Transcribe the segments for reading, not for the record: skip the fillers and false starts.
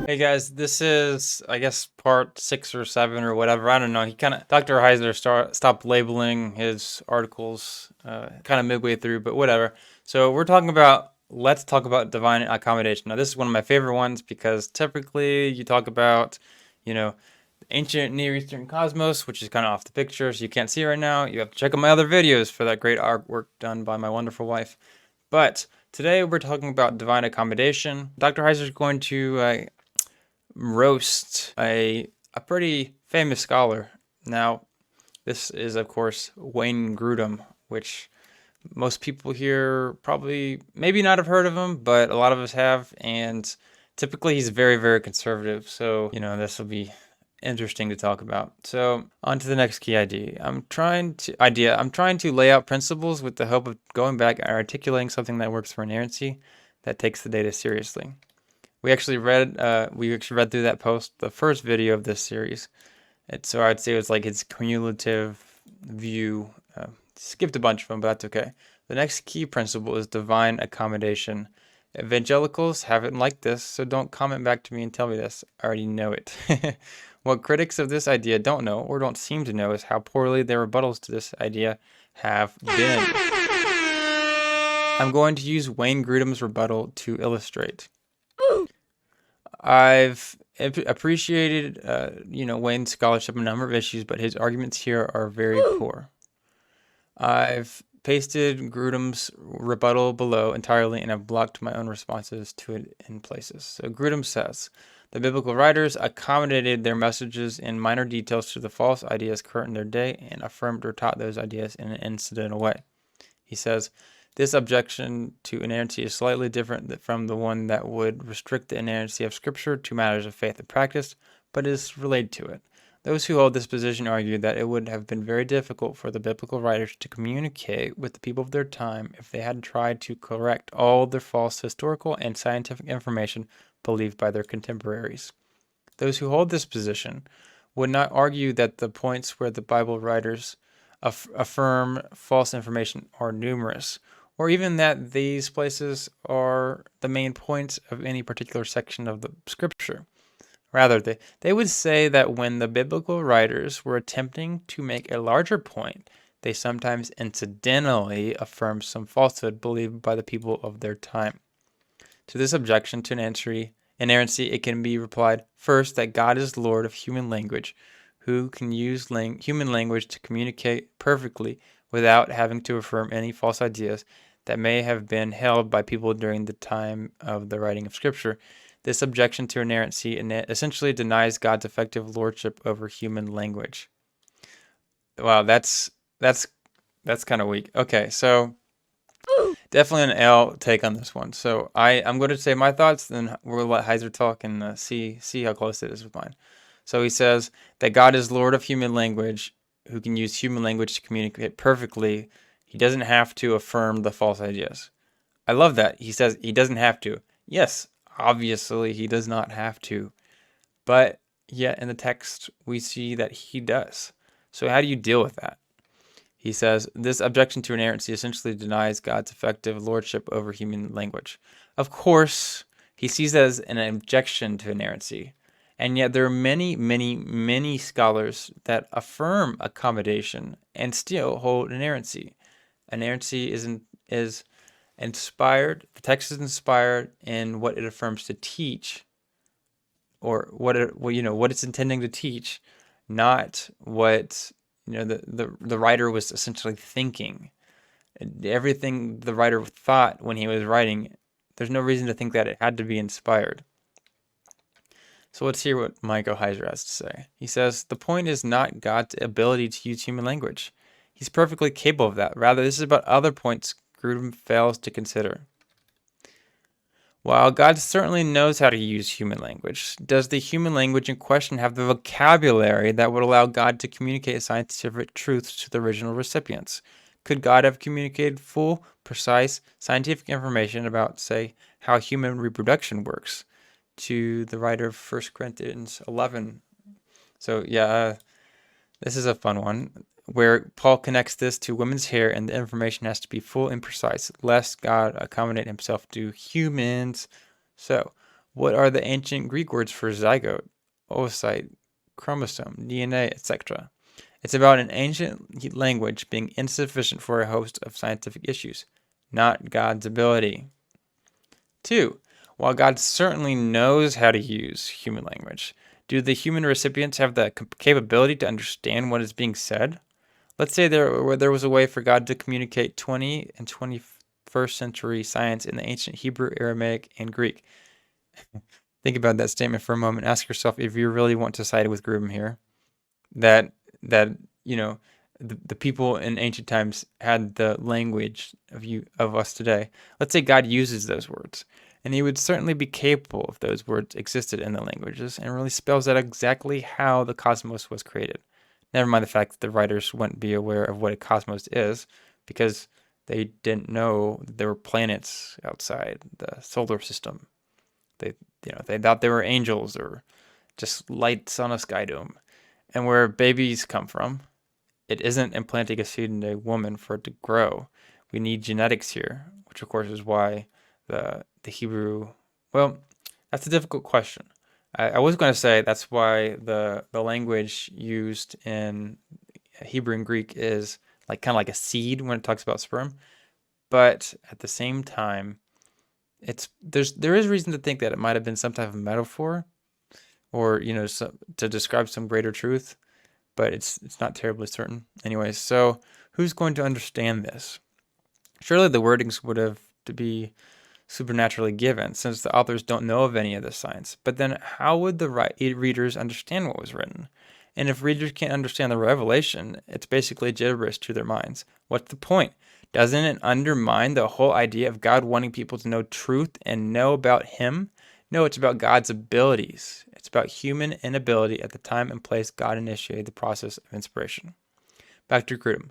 Hey guys, this is, I guess, part 6 or 7 or whatever. I don't know. Dr. Heiser stopped labeling his articles kind of midway through, but whatever. So let's talk about divine accommodation. Now, this is one of my favorite ones because typically you talk about, you know, ancient Near Eastern cosmos, which is kind of off the picture, so you can't see right now. You have to check out my other videos for that great artwork done by my wonderful wife. But today we're talking about divine accommodation. Dr. Heiser is going to roast a pretty famous scholar. Now, this is, of course, Wayne Grudem, which most people here probably maybe not have heard of him, but a lot of us have. And typically he's very, very conservative. So, this will be interesting to talk about. So on to the next key idea. I'm trying to lay out principles with the hope of going back and articulating something that works for inerrancy that takes the data seriously. We actually read through that post, the first video of this series. So I'd say it was like its cumulative view. Skipped a bunch of them, but that's okay. The next key principle is divine accommodation. Evangelicals haven't liked this, so don't comment back to me and tell me this. I already know it. What critics of this idea don't know, or don't seem to know, is how poorly their rebuttals to this idea have been. I'm going to use Wayne Grudem's rebuttal to illustrate. I've appreciated, Wayne's scholarship on a number of issues, but his arguments here are very poor. I've pasted Grudem's rebuttal below entirely, and I've blocked my own responses to it in places. So Grudem says, the biblical writers accommodated their messages in minor details to the false ideas current in their day and affirmed or taught those ideas in an incidental way. He says, this objection to inerrancy is slightly different from the one that would restrict the inerrancy of Scripture to matters of faith and practice, but is related to it. Those who hold this position argue that it would have been very difficult for the biblical writers to communicate with the people of their time if they had tried to correct all the false historical and scientific information believed by their contemporaries. Those who hold this position would not argue that the points where the Bible writers affirm false information are numerous, or even that these places are the main points of any particular section of the Scripture. Rather, they would say that when the biblical writers were attempting to make a larger point, they sometimes incidentally affirmed some falsehood believed by the people of their time. To this objection to inerrancy, it can be replied, first, that God is Lord of human language, who can use human language to communicate perfectly without having to affirm any false ideas that may have been held by people during the time of the writing of Scripture. This objection to inerrancy essentially denies God's effective lordship over human language. Wow, that's kind of weak. Okay, so definitely an L take on this one. So I'm going to say my thoughts, then we'll let Heiser talk and see how close it is with mine. So he says that God is Lord of human language, who can use human language to communicate perfectly. He doesn't have to affirm the false ideas. I love that. He says he doesn't have to. Yes, obviously he does not have to. But yet in the text we see that he does. So how do you deal with that? He says, this objection to inerrancy essentially denies God's effective lordship over human language. Of course, he sees that as an objection to inerrancy. And yet there are many, many, many scholars that affirm accommodation and still hold inerrancy. Inerrancy is inspired, the text is inspired in what it affirms to teach, or what it's intending to teach, not what the writer was essentially thinking. Everything the writer thought when he was writing, there's no reason to think that it had to be inspired. So let's hear what Michael Heiser has to say. He says, the point is not God's ability to use human language. He's perfectly capable of that. Rather, this is about other points Grudem fails to consider. While God certainly knows how to use human language, does the human language in question have the vocabulary that would allow God to communicate scientific truths to the original recipients? Could God have communicated full, precise, scientific information about, say, how human reproduction works to the writer of 1 Corinthians 11? So, this is a fun one. where Paul connects this to women's hair, and the information has to be full and precise, lest God accommodate himself to humans. So, what are the ancient Greek words for zygote, oocyte, chromosome, DNA, etc.? It's about an ancient language being insufficient for a host of scientific issues, not God's ability. 2. While God certainly knows how to use human language, do the human recipients have the capability to understand what is being said? Let's say there was a way for God to communicate 20 and 21st century science in the ancient Hebrew, Aramaic, and Greek. Think about that statement for a moment. Ask yourself if you really want to side with Grudem here. That you know the people in ancient times had the language of us today. Let's say God uses those words, and he would certainly be capable if those words existed in the languages, and really spells out exactly how the cosmos was created. Never mind the fact that the writers wouldn't be aware of what a cosmos is, because they didn't know that there were planets outside the solar system. They thought they were angels or just lights on a sky dome. And where babies come from, it isn't implanting a seed in a woman for it to grow. We need genetics here, which of course is why the Hebrew. Well, that's a difficult question. I was going to say that's why the language used in Hebrew and Greek is kind of like a seed when it talks about sperm, but at the same time, there is reason to think that it might have been some type of metaphor, or to describe some greater truth, but it's not terribly certain. Anyways, so who's going to understand this? Surely the wordings would have to be supernaturally given, since the authors don't know of any of this science. But then how would the readers understand what was written? And if readers can't understand the revelation, it's basically gibberish to their minds. What's the point? Doesn't it undermine the whole idea of God wanting people to know truth and know about him? No, it's about God's abilities. It's about human inability at the time and place God initiated the process of inspiration. Back to Grudem.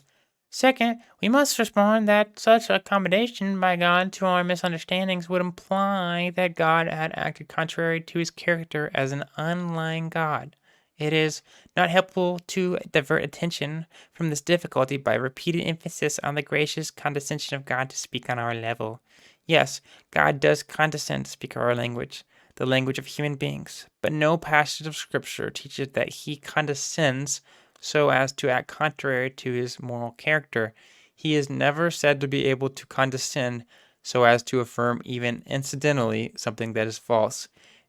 Second, we must respond that such accommodation by God to our misunderstandings would imply that God had acted contrary to his character as an unlying God. It is not helpful to divert attention from this difficulty by repeated emphasis on the gracious condescension of God to speak on our level. Yes, God does condescend to speak our language, the language of human beings, but no passage of Scripture teaches that he condescends so as to act contrary to his moral character. He is never said to be able to condescend so as to affirm even incidentally something that is false.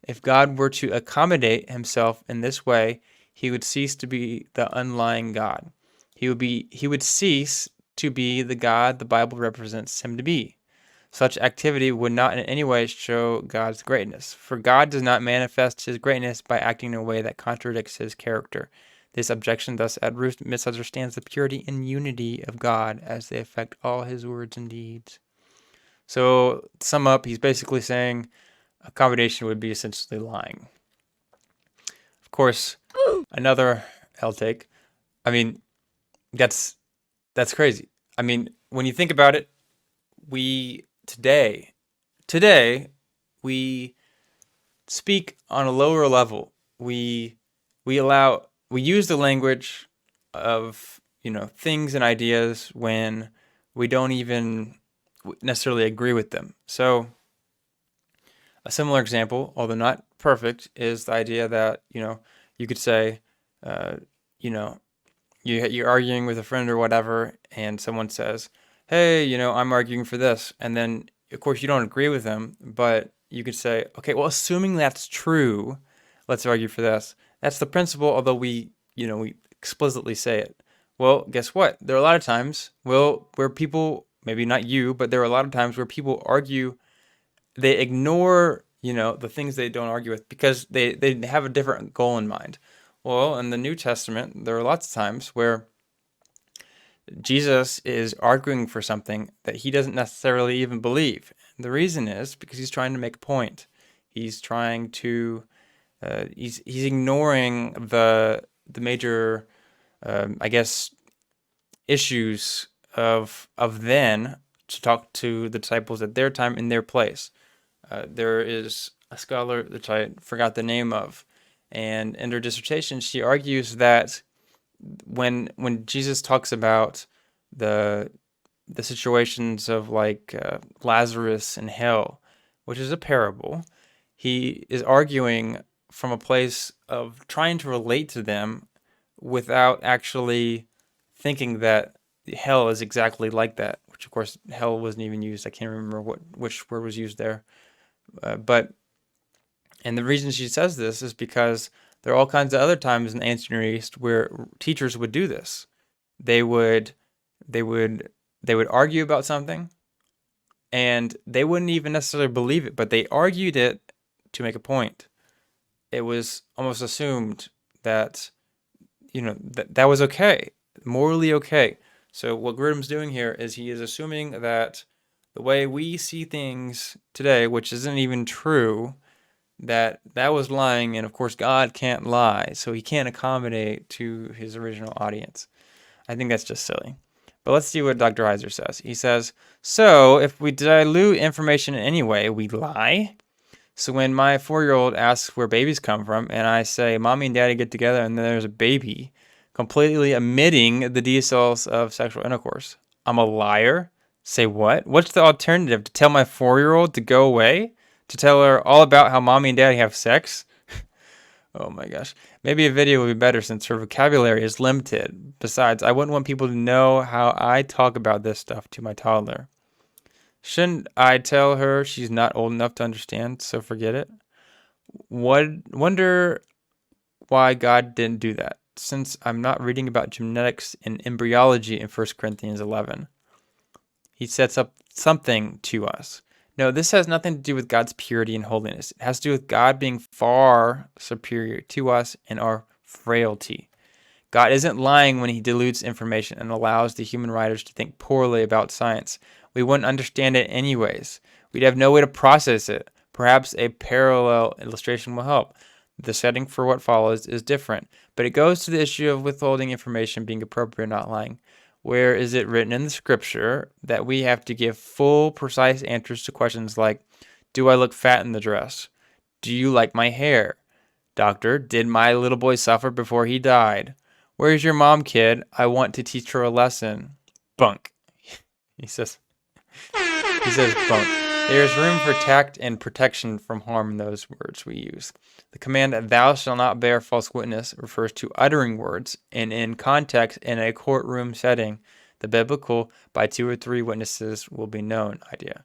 If God were to accommodate himself in this way, he would cease to be the unlying God. He would cease to be the God the Bible represents him to be. Such activity would not in any way show God's greatness, for God does not manifest his greatness by acting in a way that contradicts his character. This objection thus at root misunderstands the purity and unity of God as they affect all his words and deeds. So, to sum up, he's basically saying accommodation would be essentially lying. Of course, another L take. I mean, that's crazy. I mean, when you think about it, today we speak on a lower level. We use the language of things and ideas when we don't even necessarily agree with them. So a similar example, although not perfect, is the idea that you could say you're arguing with a friend or whatever, and someone says, hey, I'm arguing for this, and then of course you don't agree with them, but you could say, okay, well, assuming that's true, let's argue for this. That's the principle, although we explicitly say it. Well, guess what? There are a lot of times, where people, maybe not you, but there are a lot of times where people argue, they ignore, the things they don't argue with because they have a different goal in mind. Well, in the New Testament, there are lots of times where Jesus is arguing for something that he doesn't necessarily even believe. The reason is because he's trying to make a point. He's trying to he's ignoring the major issues of then to talk to the disciples at their time in their place. There is a scholar that I forgot the name of, and in her dissertation she argues that when Jesus talks about the situations of like Lazarus in hell, which is a parable, he is arguing from a place of trying to relate to them without actually thinking that hell is exactly like that. Which of course hell wasn't even used. I can't remember which word was used there, but and the reason she says this is because there are all kinds of other times in the ancient Near East where teachers would do this. They would they would they would argue about something, and they wouldn't even necessarily believe it, but they argued it to make a point. It was almost assumed that that was okay, morally okay. So what Grudem's doing here is he is assuming that the way we see things today, which isn't even true, that was lying, and of course God can't lie, so he can't accommodate to his original audience. I think that's just silly. But let's see what Dr. Heiser says. He says, so if we dilute information in any way, we lie. So when my 4-year-old asks where babies come from, and I say mommy and daddy get together and then there's a baby, completely omitting the details of sexual intercourse, I'm a liar? Say what? What's the alternative? To tell my 4-year-old to go away? To tell her all about how mommy and daddy have sex? Oh my gosh. Maybe a video would be better since her vocabulary is limited. Besides, I wouldn't want people to know how I talk about this stuff to my toddler. Shouldn't I tell her she's not old enough to understand, so forget it? Wonder why God didn't do that, since I'm not reading about genetics and embryology in 1 Corinthians 11. He sets up something to us. No, this has nothing to do with God's purity and holiness. It has to do with God being far superior to us and our frailty. God isn't lying when he dilutes information and allows the human writers to think poorly about science. We wouldn't understand it anyways. We'd have no way to process it. Perhaps a parallel illustration will help. The setting for what follows is different, but it goes to the issue of withholding information being appropriate, not lying. Where is it written in the scripture that we have to give full, precise answers to questions like, do I look fat in the dress? Do you like my hair? Doctor, did my little boy suffer before he died? Where's your mom, kid? I want to teach her a lesson. Bunk. He says bunk. There is room for tact and protection from harm in those words we use. The command that thou shalt not bear false witness refers to uttering words, and in context in a courtroom setting, the biblical by 2 or 3 witnesses will be known idea.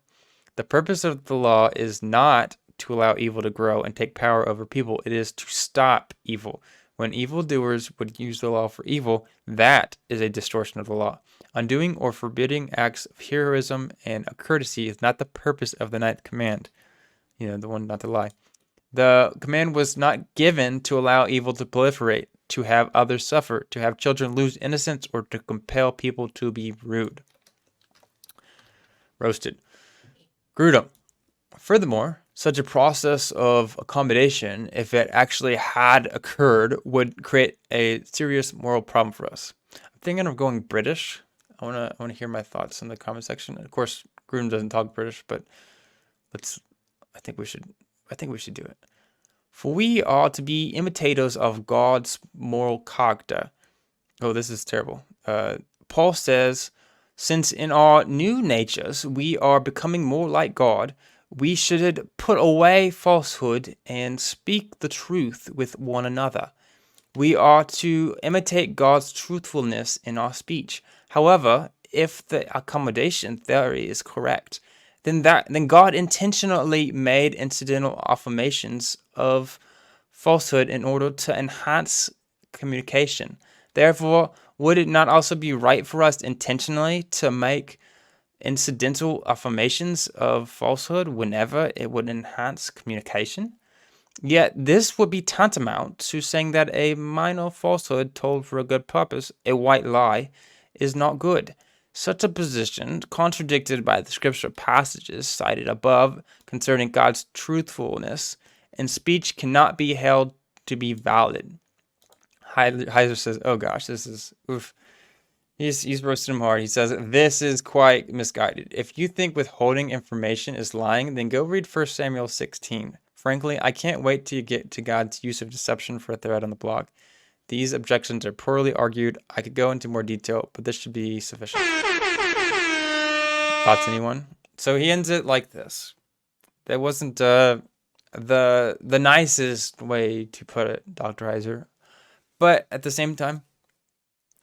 The purpose of the law is not to allow evil to grow and take power over people. It is to stop evil. When evildoers would use the law for evil, that is a distortion of the law. Undoing or forbidding acts of heroism and a courtesy is not the purpose of the 9th command. The one not to lie. The command was not given to allow evil to proliferate, to have others suffer, to have children lose innocence, or to compel people to be rude. Roasted. Grudem. Furthermore, such a process of accommodation, if it actually had occurred, would create a serious moral problem for us. I'm thinking of going British. I want to hear my thoughts in the comment section. And of course, Grudem doesn't talk British, but I think we should do it. For we are to be imitators of God's moral character. Oh, this is terrible. Paul says, since in our new natures we are becoming more like God, we should put away falsehood and speak the truth with one another. We are to imitate God's truthfulness in our speech. However, if the accommodation theory is correct, then God intentionally made incidental affirmations of falsehood in order to enhance communication. Therefore, would it not also be right for us intentionally to make incidental affirmations of falsehood whenever it would enhance communication? Yet this would be tantamount to saying that a minor falsehood told for a good purpose, a white lie, is not good. Such a position, contradicted by the scripture passages cited above concerning God's truthfulness in speech, cannot be held to be valid. Heiser says, oh gosh, this is, oof. He's roasted him hard. He says, this is quite misguided. If you think withholding information is lying, then go read 1 Samuel 16. Frankly, I can't wait till you get to God's use of deception for a thread on the blog. These objections are poorly argued. I could go into more detail, but this should be sufficient. Thoughts, anyone? So he ends it like this. That wasn't the nicest way to put it, Dr. Heiser. But at the same time,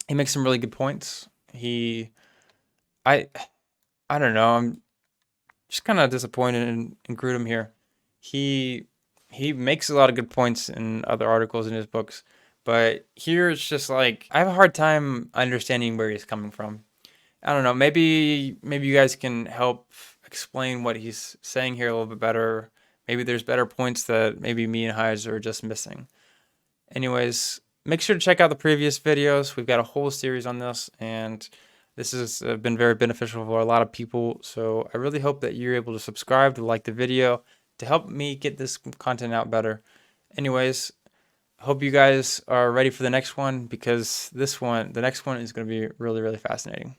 he makes some really good points. I don't know. I'm just kind of disappointed in Grudem here. He makes a lot of good points in other articles in his books, but here it's just like I have a hard time understanding where he's coming from. I don't know. Maybe you guys can help explain what he's saying here a little bit better. Maybe there's better points that maybe me and Heiser are just missing. Anyways, make sure to check out the previous videos. We've got a whole series on this, and this has been very beneficial for a lot of people. So I really hope that you're able to subscribe, to like the video, to help me get this content out better. Anyways, I hope you guys are ready for the next one, because the next one is going to be really, really fascinating.